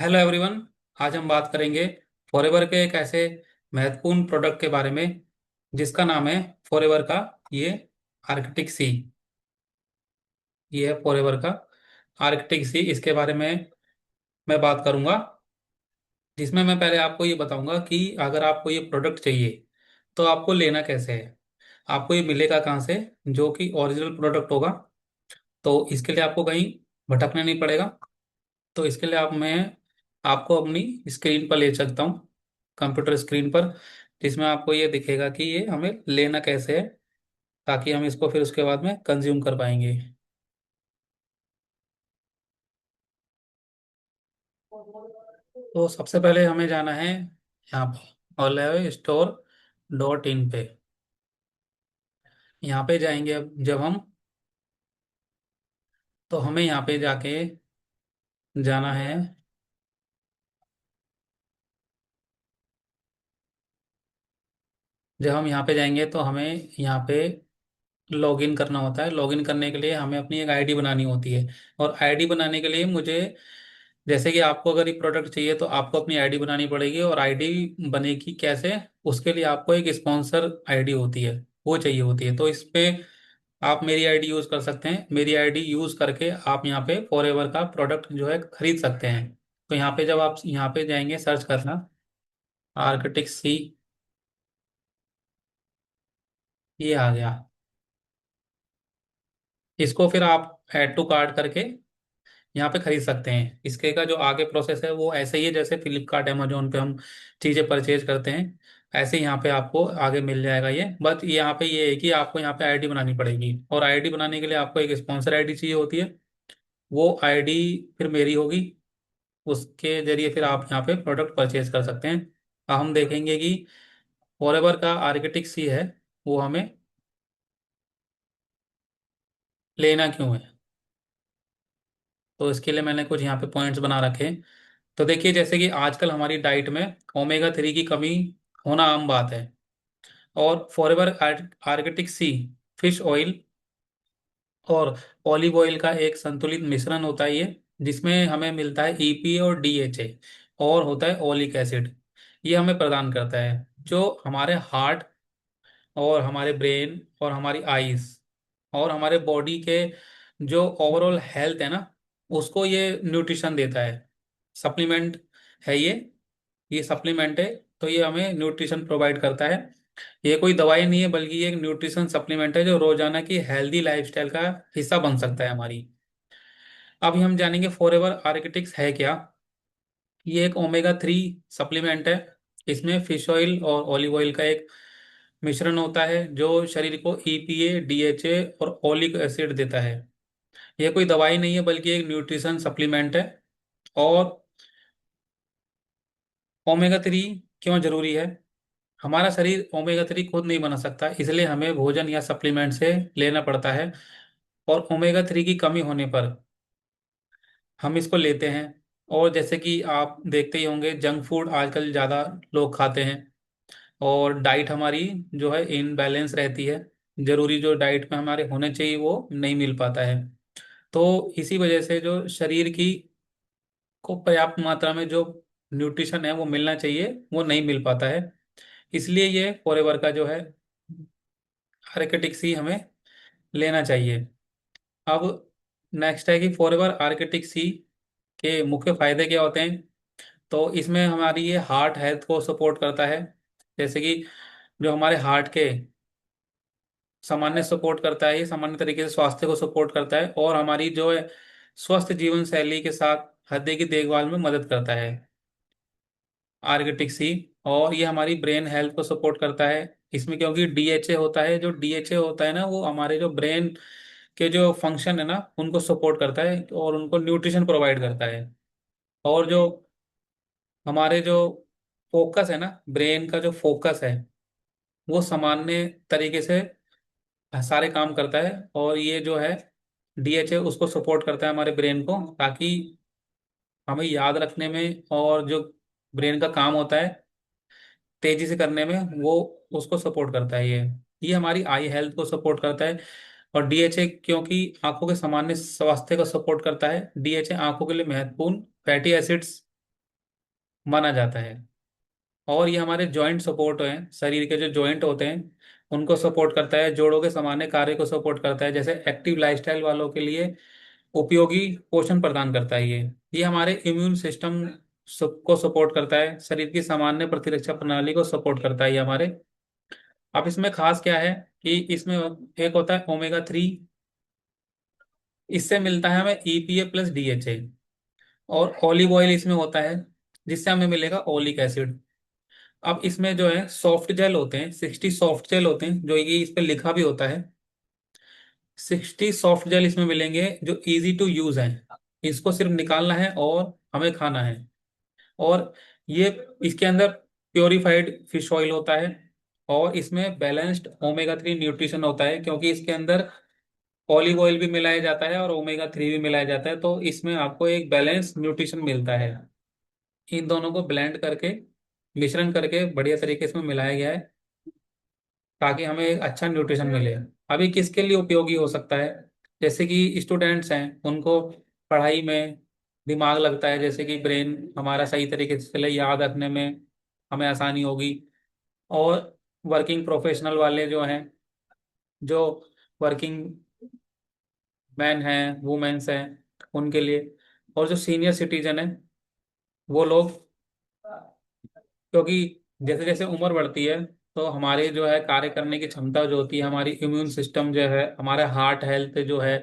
Hello everyone. आज हम बात करेंगे फॉरएवर के एक ऐसे महत्वपूर्ण प्रोडक्ट के बारे में जिसका नाम है फॉरएवर का ये आर्कटिक सी। ये है फॉरएवर का आर्कटिक सी। इसके बारे में मैं बात करूंगा, जिसमें मैं पहले आपको ये बताऊंगा कि अगर आपको ये प्रोडक्ट चाहिए तो आपको लेना कैसे है, आपको ये मिलेगा कहाँ से, जो कि ओरिजिनल प्रोडक्ट होगा। तो इसके लिए आपको कहीं भटकना नहीं पड़ेगा। तो इसके लिए आप मैं आपको अपनी स्क्रीन पर ले सकता हूँ, कंप्यूटर स्क्रीन पर, जिसमें आपको ये दिखेगा कि ये हमें लेना कैसे है, ताकि हम इसको फिर उसके बाद में कंज्यूम कर पाएंगे। तो सबसे पहले हमें जाना है यहाँ पे ऑनलाइन स्टोर डॉट इन पे। यहाँ पे जाएंगे अब जब हम, तो हमें यहाँ पे जाके जाना है। जब हम यहाँ पे जाएंगे तो हमें यहाँ पे लॉगिन करना होता है। लॉगिन करने के लिए हमें अपनी एक आईडी बनानी होती है। और आईडी बनाने के लिए मुझे, जैसे कि आपको अगर ये प्रोडक्ट चाहिए तो आपको अपनी आईडी बनानी पड़ेगी। और आईडी बनेगी कैसे, उसके लिए आपको एक स्पॉन्सर आईडी होती है, वो चाहिए होती है। तो इस पे आप मेरी आईडी यूज कर सकते हैं। मेरी आईडी यूज करके आप यहाँ पे फॉरएवर का प्रोडक्ट जो है खरीद सकते हैं। तो यहाँ पे जब आप यहाँ पे जाएंगे, सर्च करना आर्कटिक सी। ये आ गया। इसको फिर आप ऐड टू कार्ट करके यहाँ पे खरीद सकते हैं। इसके का जो आगे प्रोसेस है वो ऐसे ही है, जैसे फ्लिपकार्ट अमेजोन पे हम चीज़ें परचेज करते हैं, ऐसे ही यहाँ पे आपको आगे मिल जाएगा ये। बट यहाँ पे ये है कि आपको यहाँ पे आईडी बनानी पड़ेगी, और आईडी बनाने के लिए आपको एक स्पॉन्सर आईडी चाहिए होती है। वो आईडी फिर मेरी होगी, उसके जरिए फिर आप यहाँ पे प्रोडक्ट परचेज कर सकते हैं। अब हम देखेंगे कि फॉरएवर का आर्किटेक्ट सी है, वो हमें लेना क्यों है। तो इसके लिए मैंने कुछ यहाँ पे पॉइंट्स बना रखे हैं। तो देखिए, जैसे कि आजकल हमारी डाइट में ओमेगा 3 की कमी होना आम बात है। और फॉरएवर आर्गेटिक सी फिश ऑयल और ऑलिव ऑयल का एक संतुलित मिश्रण होता है ये, जिसमें हमें मिलता है ईपीए और डीएचए, और होता है ओलिक एसिड। ये हमें प्रदान करता है जो हमारे हार्ट और हमारे ब्रेन और हमारी आईज और हमारे बॉडी के जो ओवरऑल हेल्थ है ना, उसको ये न्यूट्रिशन देता है। सप्लीमेंट है ये सप्लीमेंट है। तो ये हमें न्यूट्रिशन प्रोवाइड करता है। ये कोई दवाई नहीं है, बल्कि ये एक न्यूट्रिशन सप्लीमेंट है जो रोजाना की हेल्दी लाइफस्टाइल का हिस्सा बन सकता है हमारी। अभी हम जानेंगे फॉरएवर आर्किटिक्स है क्या। ये एक ओमेगा 3 सप्लीमेंट है। इसमें फिश ऑयल और ऑलिव ऑयल का एक मिश्रण होता है जो शरीर को ईपीए, डीएचए और ओलिक एसिड देता है। यह कोई दवाई नहीं है, बल्कि एक न्यूट्रिशन सप्लीमेंट है। और ओमेगा 3 क्यों जरूरी है। हमारा शरीर ओमेगा 3 खुद नहीं बना सकता, इसलिए हमें भोजन या सप्लीमेंट से लेना पड़ता है। और ओमेगा 3 की कमी होने पर हम इसको लेते हैं। और जैसे कि आप देखते ही होंगे, जंक फूड आजकल ज़्यादा लोग खाते हैं, और डाइट हमारी जो है इनबैलेंस रहती है। जरूरी जो डाइट में हमारे होने चाहिए वो नहीं मिल पाता है। तो इसी वजह से जो शरीर की को पर्याप्त मात्रा में जो न्यूट्रिशन है वो मिलना चाहिए, वो नहीं मिल पाता है। इसलिए ये फॉरएवर का जो है आर्किटिक सी हमें लेना चाहिए। अब नेक्स्ट है कि फॉरएवर आर्किटिक सी के मुख्य फायदे क्या होते हैं। तो इसमें हमारी ये हार्ट हेल्थ को सपोर्ट करता है। जैसे कि जो हमारे हार्ट के सामान्य सपोर्ट करता है, ये सामान्य तरीके से स्वास्थ्य को सपोर्ट करता है, और हमारी जो है स्वस्थ जीवन शैली के साथ हृदय की देखभाल में मदद करता है आर्गेटिक सी। और ये हमारी ब्रेन हेल्थ को सपोर्ट करता है इसमें, क्योंकि डीएचए होता है। जो डीएचए होता है ना, वो हमारे जो ब्रेन के जो फंक्शन है ना, उनको सपोर्ट करता है और उनको न्यूट्रिशन प्रोवाइड करता है। और जो हमारे जो फोकस है ना, ब्रेन का जो फोकस है, वो सामान्य तरीके से सारे काम करता है। और ये जो है डीएचए उसको सपोर्ट करता है हमारे ब्रेन को, ताकि हमें याद रखने में और जो ब्रेन का काम होता है तेजी से करने में, वो उसको सपोर्ट करता है ये हमारी आई हेल्थ को सपोर्ट करता है। और डीएचए क्योंकि आंखों के सामान्य स्वास्थ्य को सपोर्ट करता है। डीएचए आंखों के लिए महत्वपूर्ण फैटी एसिड्स माना जाता है। और ये हमारे जॉइंट सपोर्ट हैं, शरीर के जो जॉइंट होते हैं उनको सपोर्ट करता है, जोड़ों के सामान्य कार्य को सपोर्ट करता है, जैसे एक्टिव लाइफस्टाइल वालों के लिए उपयोगी पोषण प्रदान करता है ये हमारे इम्यून सिस्टम को सपोर्ट करता है, शरीर की सामान्य प्रतिरक्षा प्रणाली को सपोर्ट करता है ये हमारे। अब इसमें खास क्या है कि इसमें एक होता है ओमेगा 3, इससे मिलता है हमें ईपीए प्लस डीएचए। और ऑलिव ऑयल इसमें होता है, जिससे हमें मिलेगा ओलिक एसिड। अब इसमें जो है सॉफ्ट जेल होते हैं, 60 सॉफ्ट जेल होते हैं, जो ये इस पे लिखा भी होता है। 60 सॉफ्ट जेल इसमें मिलेंगे जो इजी टू यूज है, इसको सिर्फ निकालना है और हमें खाना है। और ये इसके अंदर प्योरीफाइड फिश ऑयल होता है, और इसमें बैलेंस्ड ओमेगा 3 न्यूट्रिशन होता है, क्योंकि इसके अंदर ऑलिव ऑयल भी मिलाया जाता है और ओमेगा 3 भी मिलाया जाता है, तो इसमें आपको एक बैलेंस न्यूट्रिशन मिलता है। इन दोनों को ब्लेंड करके, मिश्रण करके बढ़िया तरीके से मिलाया गया है, ताकि हमें एक अच्छा न्यूट्रिशन मिले। अभी किसके लिए उपयोगी हो सकता है, जैसे कि स्टूडेंट्स हैं, उनको पढ़ाई में दिमाग लगता है, जैसे कि ब्रेन हमारा सही तरीके से चले, याद रखने में हमें आसानी होगी। और वर्किंग प्रोफेशनल वाले जो हैं, जो वर्किंग मैन हैं, वुमेन्स हैं, उनके लिए। और जो सीनियर सिटीजन है, वो लोग, क्योंकि जैसे जैसे उम्र बढ़ती है तो हमारे जो है कार्य करने की क्षमता जो होती है, हमारी इम्यून सिस्टम जो है, हमारा हार्ट हेल्थ जो है,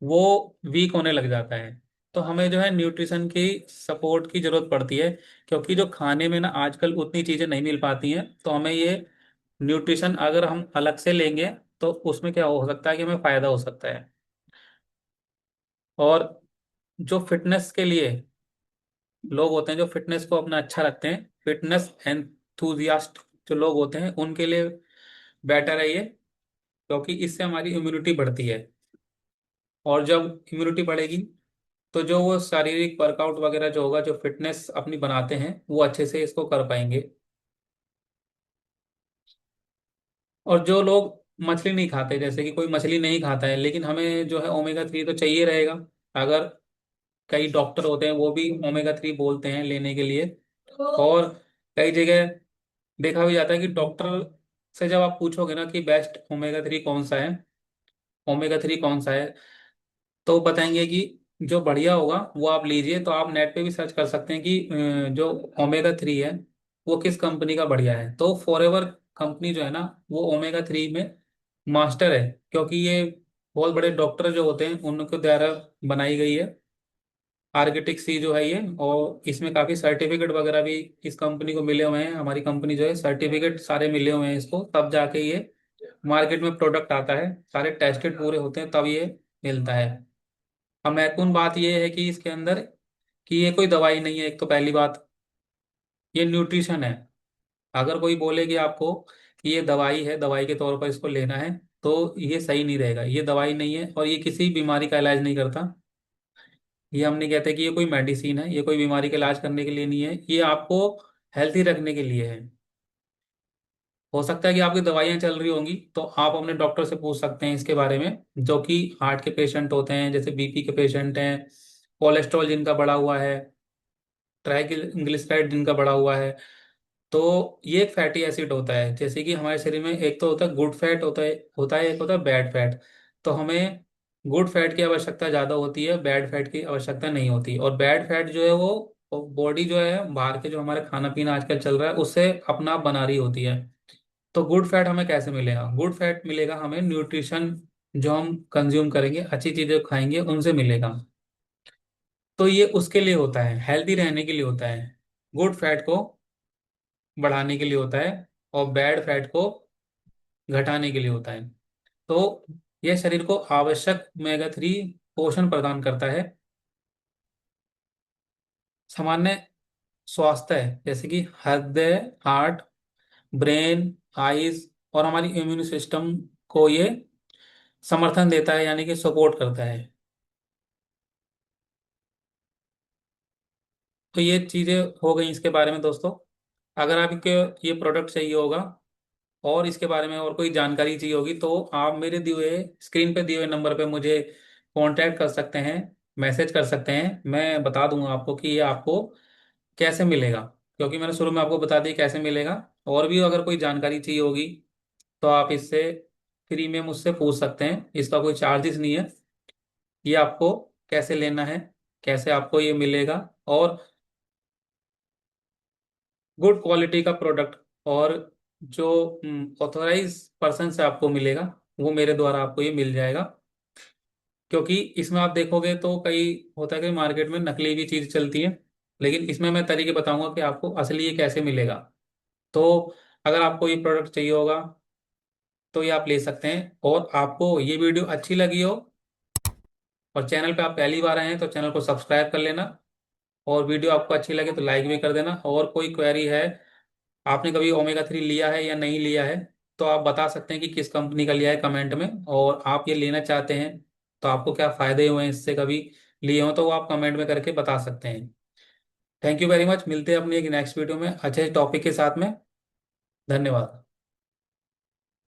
वो वीक होने लग जाता है। तो हमें जो है न्यूट्रिशन की सपोर्ट की जरूरत पड़ती है, क्योंकि जो खाने में ना आजकल उतनी चीजें नहीं मिल पाती हैं, तो हमें ये न्यूट्रिशन अगर हम अलग से लेंगे तो उसमें क्या हो सकता है कि हमें फायदा हो सकता है। और जो फिटनेस के लिए लोग होते हैं, जो फिटनेस को अपना अच्छा रखते हैं, फिटनेस एंथुजियास्ट जो लोग होते हैं, उनके लिए बेटर है ये, क्योंकि इससे हमारी इम्यूनिटी बढ़ती है। और जब इम्यूनिटी बढ़ेगी तो जो वो शारीरिक वर्कआउट वगैरह जो होगा, जो फिटनेस अपनी बनाते हैं, वो अच्छे से इसको कर पाएंगे। और जो लोग मछली नहीं खाते, जैसे कि कोई मछली नहीं खाता है, लेकिन हमें जो है ओमेगा 3 तो चाहिए रहेगा। अगर कई डॉक्टर होते हैं वो भी ओमेगा 3 बोलते हैं लेने के लिए। और कई जगह देखा भी जाता है कि डॉक्टर से जब आप पूछोगे ना कि बेस्ट ओमेगा 3 कौन सा है, ओमेगा 3 कौन सा है, तो बताएंगे कि जो बढ़िया होगा वो आप लीजिए। तो आप नेट पे भी सर्च कर सकते हैं कि जो ओमेगा 3 है वो किस कंपनी का बढ़िया है। तो फॉरएवर कंपनी जो है ना, वो ओमेगा 3 में मास्टर है, क्योंकि ये बहुत बड़े डॉक्टर जो होते हैं उनके द्वारा बनाई गई है। आर्किटेक्ट सी जो है ये, और इसमें काफ़ी सर्टिफिकेट वगैरह भी इस कंपनी को मिले हुए हैं। हमारी कंपनी जो है, सर्टिफिकेट सारे मिले हुए हैं इसको, तब जाके ये मार्केट में प्रोडक्ट आता है, सारे टेस्टेड पूरे होते हैं तब ये मिलता है। अब महत्वपूर्ण बात ये है कि इसके अंदर कि ये कोई दवाई नहीं है, एक तो पहली बात, ये न्यूट्रिशन है। अगर कोई बोले कि आपको कि ये दवाई है, दवाई के तौर पर इसको लेना है, तो ये सही नहीं रहेगा। ये दवाई नहीं है और ये किसी बीमारी का इलाज नहीं करता। ये हम नहीं कहते कि ये कोई मेडिसिन है, ये कोई बीमारी का इलाज करने के लिए नहीं है, ये आपको हेल्थी रखने के लिए है। हो सकता है कि आपकी दवाइयाँ चल रही होंगी, तो आप अपने डॉक्टर से पूछ सकते हैं इसके बारे में, जो कि हार्ट के पेशेंट होते हैं, जैसे बीपी के पेशेंट हैं, कोलेस्ट्रॉल जिनका बढ़ा हुआ है, ट्राइग्लिसराइड जिनका बढ़ा हुआ है। तो ये एक फैटी एसिड होता है, जैसे कि हमारे शरीर में एक तो होता है गुड फैट, होता है एक होता है बैड फैट। तो हमें गुड फैट की आवश्यकता ज़्यादा होती है, बैड फैट की आवश्यकता नहीं होती। और बैड फैट जो है वो बॉडी जो है, बाहर के जो हमारा खाना पीना आजकल चल रहा है उससे अपना आप बना रही होती है। तो गुड फैट हमें कैसे मिलेगा? गुड फैट मिलेगा हमें न्यूट्रिशन, जो हम कंज्यूम करेंगे, अच्छी चीज़ें खाएंगे, उनसे मिलेगा। तो ये उसके लिए होता है, हेल्दी रहने के लिए होता है, गुड फैट को बढ़ाने के लिए होता है, और बैड फैट को घटाने के लिए होता है। तो यह शरीर को आवश्यक ओमेगा 3 पोषण प्रदान करता है। सामान्य स्वास्थ्य है, जैसे कि हृदय, हार्ट, ब्रेन, आईज और हमारी इम्यून सिस्टम को ये समर्थन देता है, यानी कि सपोर्ट करता है। तो ये चीज़ें हो गई इसके बारे में दोस्तों। अगर आपको ये प्रोडक्ट चाहिए होगा और इसके बारे में और कोई जानकारी चाहिए होगी, तो आप मेरे दिए हुए स्क्रीन पे दिए हुए नंबर पे मुझे कांटेक्ट कर सकते हैं, मैसेज कर सकते हैं। मैं बता दूंगा आपको कि ये आपको कैसे मिलेगा, क्योंकि मैंने शुरू में आपको बता दी कैसे मिलेगा। और भी अगर कोई जानकारी चाहिए होगी तो आप इससे फ्री में मुझसे पूछ सकते हैं, इसका कोई चार्जेस नहीं है। ये आपको कैसे लेना है, कैसे आपको ये मिलेगा, और गुड क्वालिटी का प्रोडक्ट, और जो ऑथोराइज पर्सन से आपको मिलेगा, वो मेरे द्वारा आपको ये मिल जाएगा। क्योंकि इसमें आप देखोगे तो कई होता है कि मार्केट में नकली भी चीज चलती है, लेकिन इसमें मैं तरीके बताऊंगा कि आपको असली ये कैसे मिलेगा। तो अगर आपको ये प्रोडक्ट चाहिए होगा तो ये आप ले सकते हैं। और आपको ये वीडियो अच्छी लगी हो और चैनल पे आप पहली बार आए हैं तो चैनल को सब्सक्राइब कर लेना, और वीडियो आपको अच्छी लगे तो लाइक भी कर देना। और कोई क्वेरी है, आपने कभी ओमेगा 3 लिया है या नहीं लिया है, तो आप बता सकते हैं कि किस कंपनी का लिया है कमेंट में, और आप ये लेना चाहते हैं तो आपको क्या फ़ायदे हुए हैं इससे, कभी लिए हो तो वो आप कमेंट में करके बता सकते हैं। थैंक यू वेरी मच, मिलते हैं अपनी एक नेक्स्ट वीडियो में अच्छे टॉपिक के साथ में। धन्यवाद।